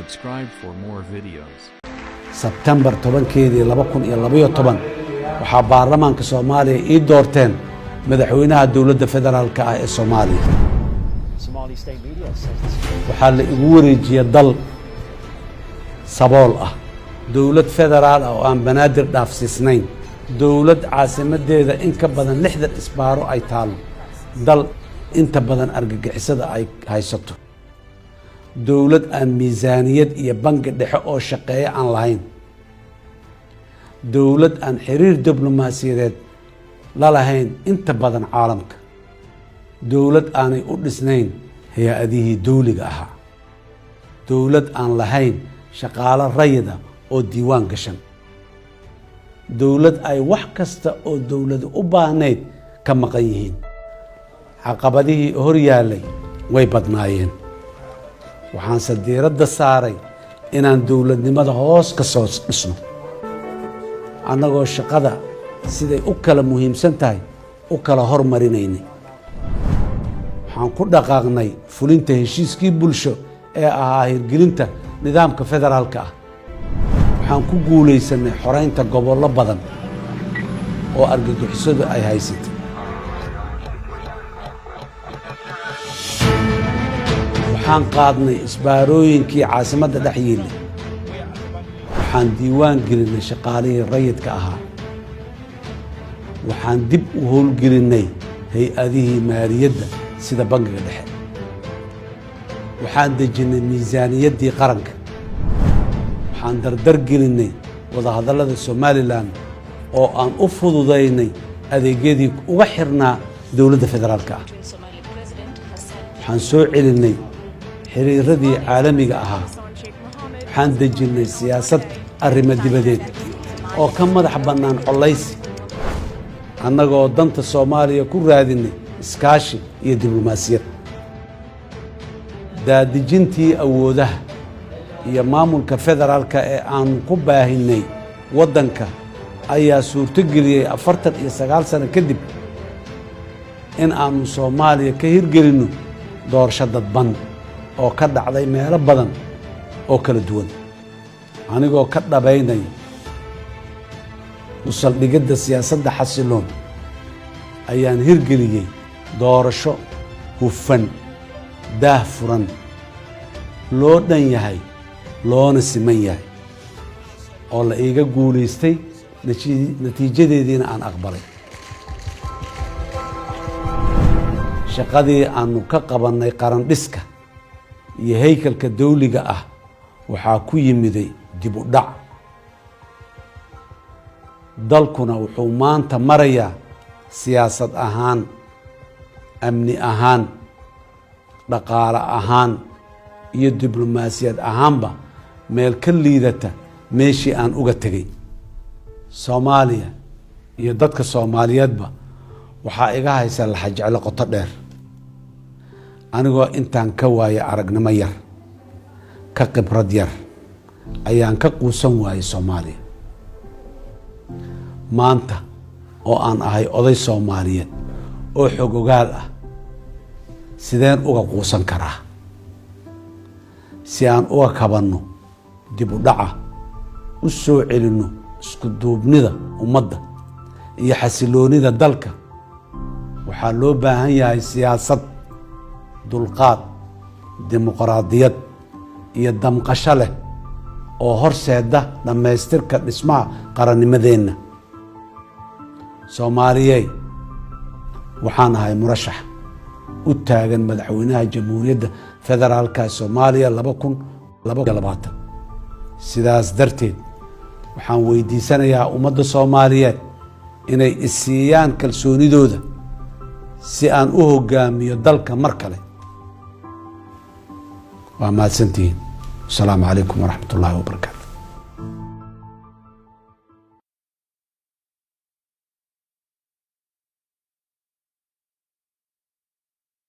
Subscribe for more videos. September 10-keedii 2012 waxaa baarlamaanka Soomaaliya ii doorteen madaxweynaha dawladda federaalka ah ee Soomaaliya. waxaa la igu wareejiyay dal sabool ah, dawlad federaal ah oo aan banaadir dhaafsiisnayn, dawlad caasimadeeda in ka badan 60 isbaaro ay taalo, dal inta badan argagixisada ay haysato, dawlad aan miisaaniyad iyo bangi dhexe oo shaqeeya aan lahayn, dawlad aan xiriir diblomaasiyadeed la lahayn inta badan caalamka, dawlad aanay u dhisnayn hay-adihii dawliga ahaa, dawlad aan lahayn shaqaalo rayida oo diiwaan gashan, dawlad ay wax kasta oo dawladu u baahnayd ka maqan yihiin. caqabadihii hor yaalay way badnaayeen, waxaanse diiradda saaray inaan dawladnimada hoos ka soo dhisno, annagoo shaqada siday u kala muhiimsan tahay u kala hormarinaynay. waxaan ku dhaqaaqnay fulinta heshiiskii bulsho ee ahaa hirgelinta nidaamka federaalka ah. waxaan ku guulaysanay xoreynta gobollo badan oo argagixisadu ay haysatay. waxaan qaadnay isbaarooyinkii caasimadda dhex yiilay. waxaan diiwaan gelinay shaqaalihii rayidka ahaa. waxaan dib u howlgelinay hay-adihii maaliyadda sida bangiga dhexe. waxaan dejinnay miisaaniyaddii qaranka. waxaan dardar gelinay wadahadallada Somalilan oo aan u fududaynay adeegyadii uga xirnaa dawladda federaalka ah. waxaan soo celinay xiriiradii caalamiga ahaa. waxaan dejinnay siyaasad arrimo dibadeed oo ka madax bannaan collaysi, annagoo danta Soomaaliya ku raadinay iskaashi iyo diblomaasiyad. daadejintii awoodaha iyo maamulka federaalka ee aanu ku baahinay waddanka ayaa suurtogeliyey 49 sano kadib in aanu Soomaaliya ka hirgelinno doorasho dadban oo ka dhacday meelo badan oo kala duwan. anigoo ka dhabaynay u saldhigidda siyaasadda xasiloon ayaan hirgeliyey doorasho hufan, daah furan, loo dhan yahay, loona siman yahay, oo la iiga guulaystay natiijadeediina aan aqbalay. shaqadii aanu ka qabannay qaran dhiska iyo haykalka dawliga ah waxaa ku yimiday dib u dhac. dalkuna wuxuu maanta marayaa siyaasad ahaan, amni ahaan, dhaqaale ahaan iyo diblomaasiyad ahaanba meel ka liidata meeshii aan uga tegey. Soomaaliya iyo dadka Soomaaliyeedba waxaa iga haysa laxajeclo qoto dheer. anigoo intaan ka waayay aragnimo yar, ka khibrad yar, ayaan ka quusan waayay Soomaaliya. maanta oo aan ahay oday Soomaaliyeed oo xog ogaal ah, sideen uga quusan karaa? si aan uga kabanno dib u dhaca, u soo celinno isku duubnida ummadda iyo xasiloonida dalka, waxaa loo baahan yahay siyaasad, dulqaad, dimuqraadiyad iyo damqasho leh oo horseeda dhammaystirka dhismaha qarannimadeenna. Soomaaliyey, waxaan ahay murashax u taagan madaxweynaha jamhuuriyadda federaalka Soomaaliya 2020. sidaas darteed waxaan weydiisanayaa ummadda Soomaaliyeed inay isiiyaan kalsoonidooda si aan u hogaamiyo dalka mar kale. waa mahadsantihiin. asalaamu calaykum waraxmatullaahi wabarakaatu.